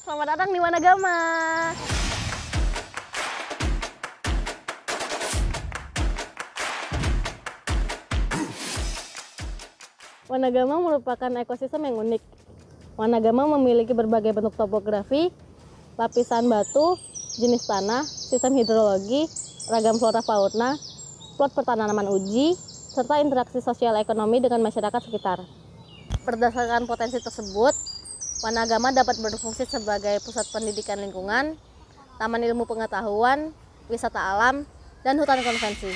selamat datang di Wanagama. Wanagama merupakan ekosistem yang unik. Wanagama memiliki berbagai bentuk topografi, lapisan batu, jenis tanah, sistem hidrologi, ragam flora fauna, plot pertanaman uji, serta interaksi sosial ekonomi dengan masyarakat sekitar. Berdasarkan potensi tersebut, Wanagama dapat berfungsi sebagai pusat pendidikan lingkungan, taman ilmu pengetahuan, wisata alam, dan hutan konvensi.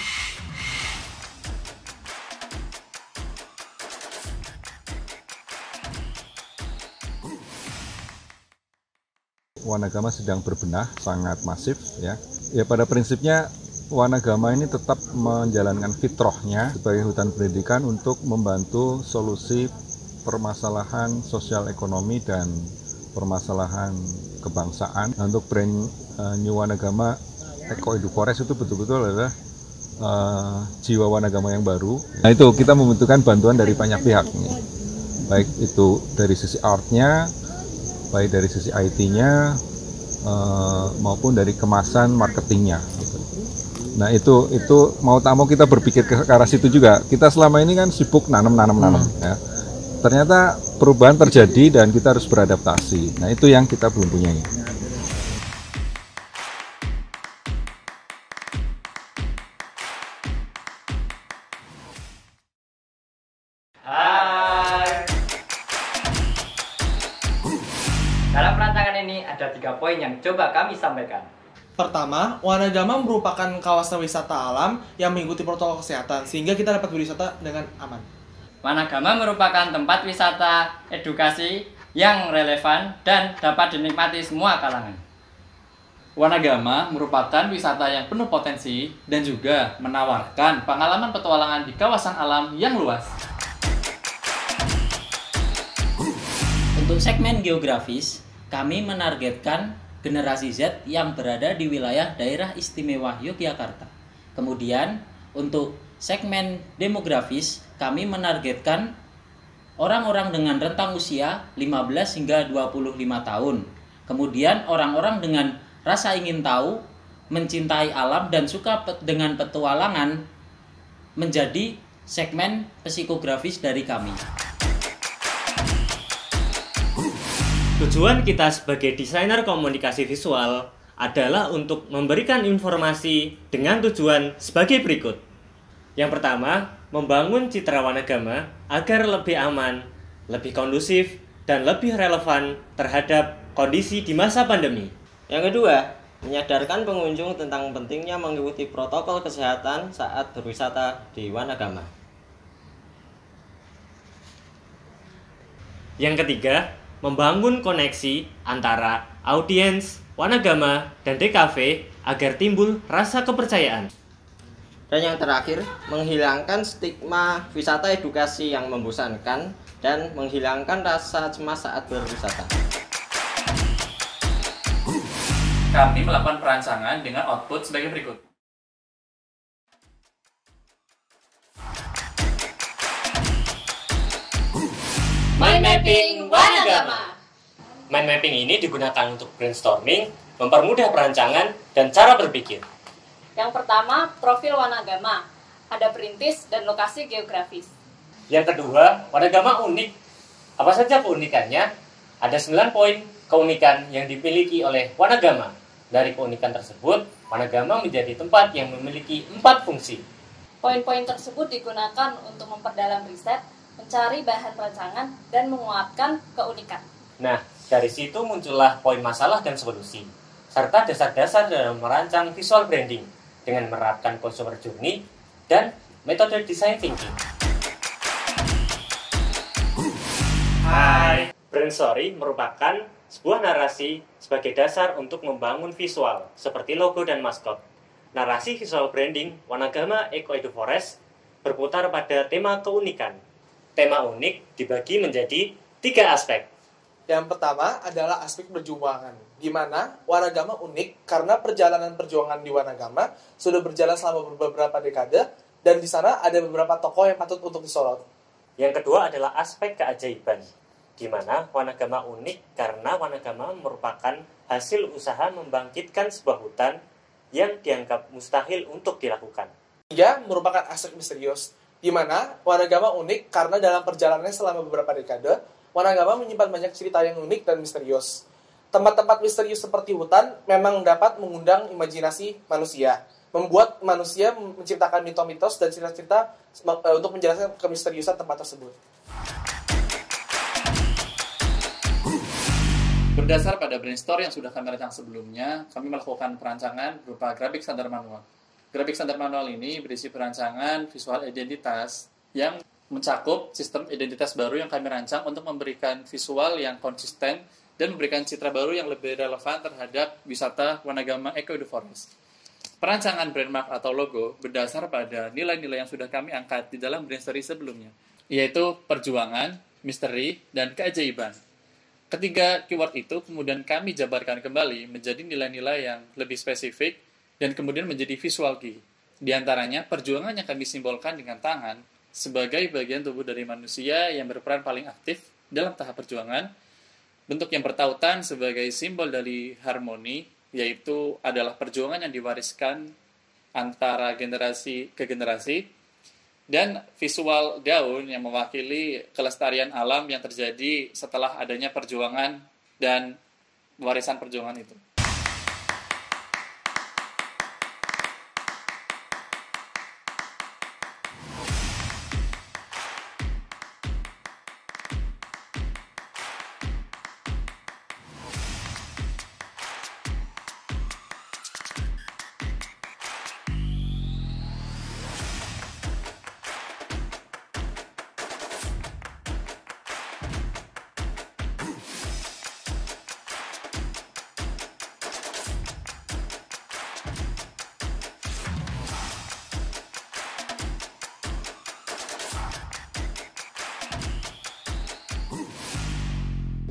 Wanagama sedang berbenah sangat masif ya. Ya pada prinsipnya Wanagama ini tetap menjalankan fitrahnya sebagai hutan pendidikan untuk membantu solusi permasalahan sosial ekonomi dan permasalahan kebangsaan. Untuk brand New Wanagama Eco Edu Forest itu betul-betul adalah jiwa Wanagama yang baru. Nah itu kita membutuhkan bantuan dari banyak pihak nih. Baik itu dari sisi artnya, baik dari sisi IT-nya maupun dari kemasan marketingnya. Nah itu mau tak mau kita berpikir ke arah situ juga. Kita selama ini kan sibuk nanam ya. Ternyata perubahan terjadi dan kita harus beradaptasi. Nah itu yang kita belum punya. Hai. Dalam rancangan ini ada 3 poin yang coba kami sampaikan. Pertama, Wanagama merupakan kawasan wisata alam yang mengikuti protokol kesehatan sehingga kita dapat berwisata dengan aman. Wanagama merupakan tempat wisata edukasi yang relevan dan dapat dinikmati semua kalangan. Wanagama merupakan wisata yang penuh potensi dan juga menawarkan pengalaman petualangan di kawasan alam yang luas. Untuk segmen geografis, kami menargetkan generasi Z yang berada di wilayah daerah istimewa Yogyakarta. Kemudian, untuk segmen demografis, kami menargetkan orang-orang dengan rentang usia 15 hingga 25 tahun. Kemudian, orang-orang dengan rasa ingin tahu, mencintai alam, dan suka dengan petualangan menjadi segmen psikografis dari kami. Tujuan kita sebagai desainer komunikasi visual adalah untuk memberikan informasi dengan tujuan sebagai berikut. Yang pertama, membangun citra Wanagama agar lebih aman, lebih kondusif, dan lebih relevan terhadap kondisi di masa pandemi. Yang kedua, menyadarkan pengunjung tentang pentingnya mengikuti protokol kesehatan saat berwisata di Wanagama. Yang ketiga, membangun koneksi antara audiens, Wanagama, dan DKV agar timbul rasa kepercayaan. Dan yang terakhir, menghilangkan stigma wisata edukasi yang membosankan dan menghilangkan rasa cemas saat berwisata. Kami melakukan perancangan dengan output sebagai berikut. Mind mapping Wanagama. Mind mapping ini digunakan untuk brainstorming, mempermudah perancangan, dan cara berpikir. Yang pertama, profil Wanagama. Ada perintis dan lokasi geografis. Yang kedua, Wanagama unik. Apa saja keunikannya? Ada 9 poin keunikan yang dimiliki oleh Wanagama. Dari keunikan tersebut, Wanagama menjadi tempat yang memiliki 4 fungsi. Poin-poin tersebut digunakan untuk memperdalam riset, mencari bahan rancangan, dan menguatkan keunikan. Nah, dari situ muncullah poin masalah dan solusi, serta dasar-dasar dalam merancang visual branding dengan menerapkan consumer journey dan metode design thinking. Hai, brand story merupakan sebuah narasi sebagai dasar untuk membangun visual seperti logo dan maskot. Narasi visual branding Wanagama Eco Edu Forest berputar pada tema keunikan. Tema unik dibagi menjadi 3 aspek. Yang pertama adalah aspek perjuangan, di mana Wanagama unik karena perjalanan perjuangan di Wanagama sudah berjalan selama beberapa dekade, dan di sana ada beberapa tokoh yang patut untuk disorot. Yang kedua adalah aspek keajaiban, di di mana Wanagama unik karena Wanagama merupakan hasil usaha membangkitkan sebuah hutan yang dianggap mustahil untuk dilakukan. Tiga, merupakan aspek misterius, di mana Wanagama unik karena dalam perjalanannya selama beberapa dekade, Wanagama menyimpan banyak cerita yang unik dan misterius. Tempat-tempat misterius seperti hutan memang dapat mengundang imajinasi manusia, membuat manusia menciptakan mitos-mitos dan cerita-cerita untuk menjelaskan kemisteriusan tempat tersebut. Berdasar pada brainstorm yang sudah kami rancang sebelumnya, kami melakukan perancangan berupa grafik standar manual. Grafik standar manual ini berisi perancangan visual identitas yang mencakup sistem identitas baru yang kami rancang untuk memberikan visual yang konsisten dan memberikan citra baru yang lebih relevan terhadap wisata Wanagama Eco the Forest. Perancangan brandmark atau logo berdasar pada nilai-nilai yang sudah kami angkat di dalam brainstorm sebelumnya, yaitu perjuangan, misteri, dan keajaiban. Ketiga keyword itu kemudian kami jabarkan kembali menjadi nilai-nilai yang lebih spesifik dan kemudian menjadi visual key. Di antaranya, perjuangan yang kami simbolkan dengan tangan sebagai bagian tubuh dari manusia yang berperan paling aktif dalam tahap perjuangan. Bentuk yang bertautan sebagai simbol dari harmoni, yaitu adalah perjuangan yang diwariskan antara generasi ke generasi. Dan visual daun yang mewakili kelestarian alam yang terjadi setelah adanya perjuangan dan warisan perjuangan itu.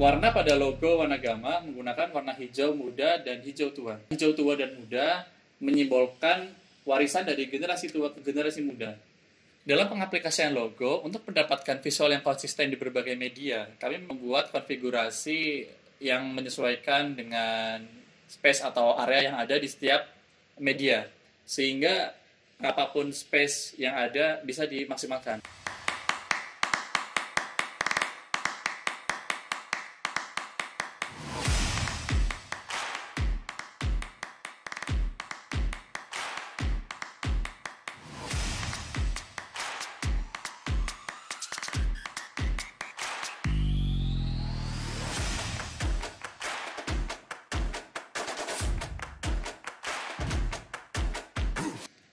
Warna pada logo Wanagama menggunakan warna hijau muda dan hijau tua. Hijau tua dan muda menyimbolkan warisan dari generasi tua ke generasi muda. Dalam pengaplikasian logo, untuk mendapatkan visual yang konsisten di berbagai media, kami membuat konfigurasi yang menyesuaikan dengan space atau area yang ada di setiap media, sehingga apapun space yang ada bisa dimaksimalkan.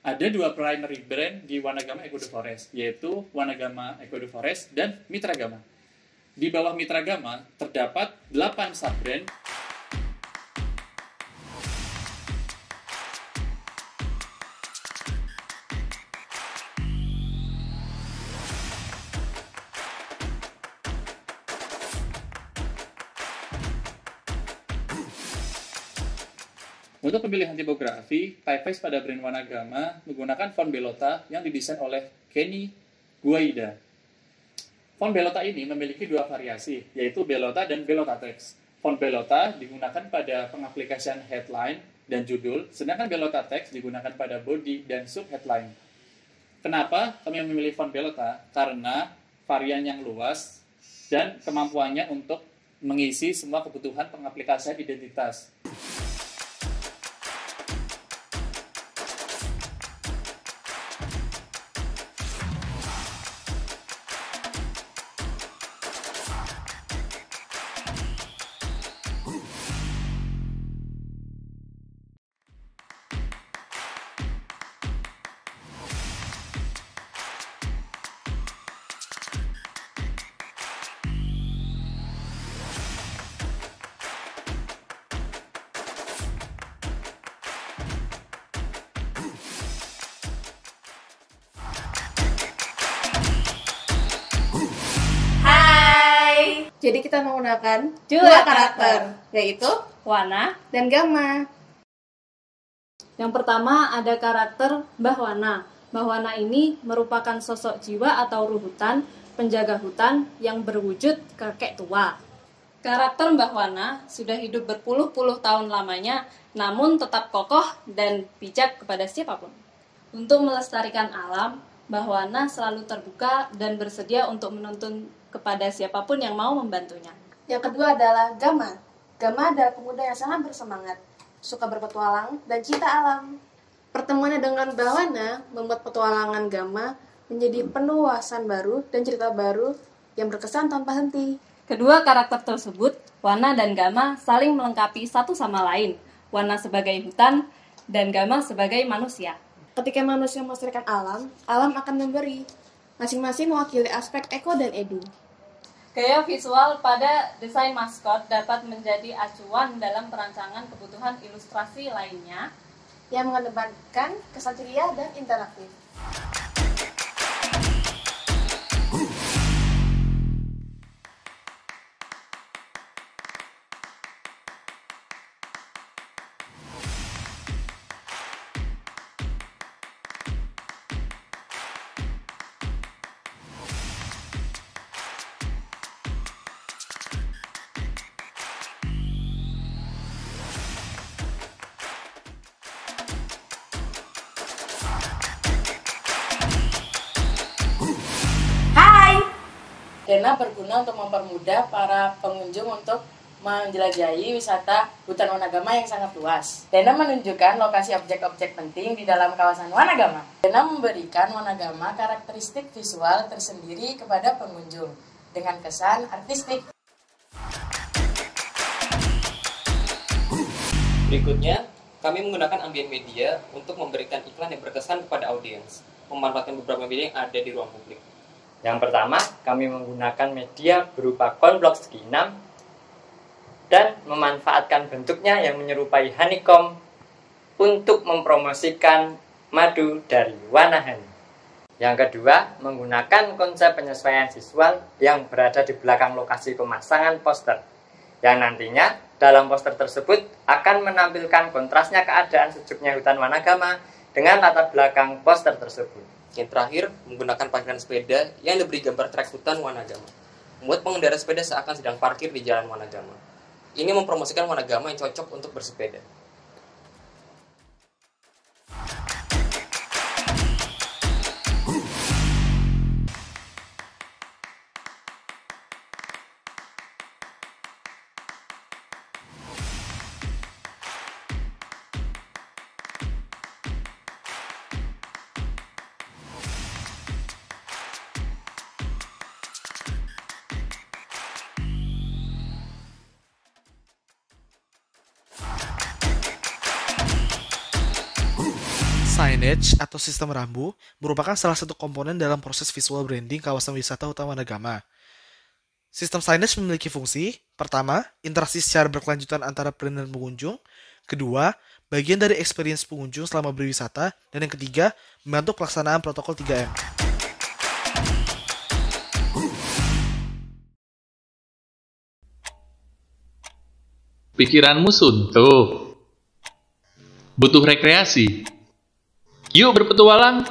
Ada dua primary brand di Wanagama Eco the Forest, yaitu Wanagama Eco the Forest dan Mitragama. Di bawah Mitragama terdapat 8 sub-brand. Untuk pemilihan tipografi, typeface pada brand Wanagama menggunakan font Belota yang didesain oleh Kenny Guaida. Font Belota ini memiliki dua variasi, yaitu Belota dan Belota Text. Font Belota digunakan pada pengaplikasian headline dan judul, sedangkan Belota Text digunakan pada body dan sub-headline. Kenapa kami memilih font Belota? Karena varian yang luas dan kemampuannya untuk mengisi semua kebutuhan pengaplikasian identitas. Jadi kita menggunakan dua karakter, yaitu Wana dan Gama. Yang pertama ada karakter Mbah Wana. Mbah Wana ini merupakan sosok jiwa atau ruh hutan penjaga hutan yang berwujud kakek tua. Karakter Mbah Wana sudah hidup berpuluh-puluh tahun lamanya, namun tetap kokoh dan bijak kepada siapapun. Untuk melestarikan alam, Mbah Wana selalu terbuka dan bersedia untuk menuntun kepada siapapun yang mau membantunya. Yang kedua adalah Gama. Gama adalah pemuda yang sangat bersemangat, suka berpetualang, dan cinta alam. Pertemuannya dengan Mbah Wana membuat petualangan Gama menjadi penuh wawasan baru dan cerita baru yang berkesan tanpa henti. Kedua karakter tersebut, Wana dan Gama, saling melengkapi satu sama lain. Wana sebagai hutan dan Gama sebagai manusia. Ketika manusia melestarikan alam, alam akan memberi. Masing-masing mewakili aspek eko dan edu. Gaya visual pada desain maskot dapat menjadi acuan dalam perancangan kebutuhan ilustrasi lainnya yang mengedepankan kesan ceria dan interaktif. Dena berguna untuk mempermudah para pengunjung untuk menjelajahi wisata hutan Wanagama yang sangat luas. Dena menunjukkan lokasi objek-objek penting di dalam kawasan Wanagama. Dena memberikan Wanagama karakteristik visual tersendiri kepada pengunjung dengan kesan artistik. Berikutnya, kami menggunakan ambient media untuk memberikan iklan yang berkesan kepada audiens, memanfaatkan beberapa media yang ada di ruang publik. Yang pertama, kami menggunakan media berupa konblok segi 6 dan memanfaatkan bentuknya yang menyerupai honeycomb untuk mempromosikan madu dari Wanahani. Yang kedua, menggunakan konsep penyesuaian visual yang berada di belakang lokasi pemasangan poster, yang nantinya dalam poster tersebut akan menampilkan kontrasnya keadaan sejuknya hutan Wanagama dengan latar belakang poster tersebut. Yang terakhir, menggunakan parkiran sepeda yang diberi gambar trek hutan Wanagama, membuat pengendara sepeda seakan sedang parkir di jalan Wanagama. Ini mempromosikan Wanagama yang cocok untuk bersepeda. Signage atau sistem rambu merupakan salah satu komponen dalam proses visual branding kawasan wisata hutan Wanagama. Sistem signage memiliki fungsi, pertama, interaksi secara berkelanjutan antara brand dan pengunjung, kedua, bagian dari experience pengunjung selama berwisata, dan yang ketiga, membantu pelaksanaan protokol 3M. Pikiranmu suntuk, butuh rekreasi. Yuk berpetualang.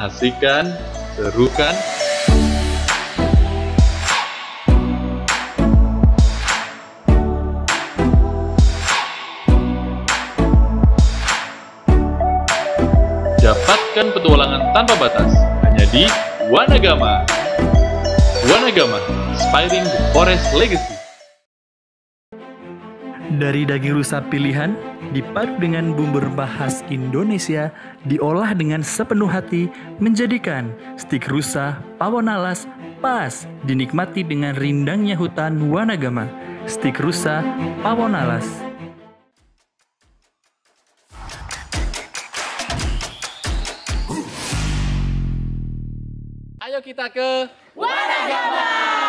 Asik kan? Seru kan? Dapatkan petualangan tanpa batas hanya di Wanagama. Wanagama, Inspiring the Forest Legacy. Dari daging rusa pilihan, dipadu dengan bumbu rempah khas Indonesia, diolah dengan sepenuh hati, menjadikan stik rusa pawon alas pas dinikmati dengan rindangnya hutan Wanagama. Stik rusa pawon alas. Ayo kita ke Wanagama.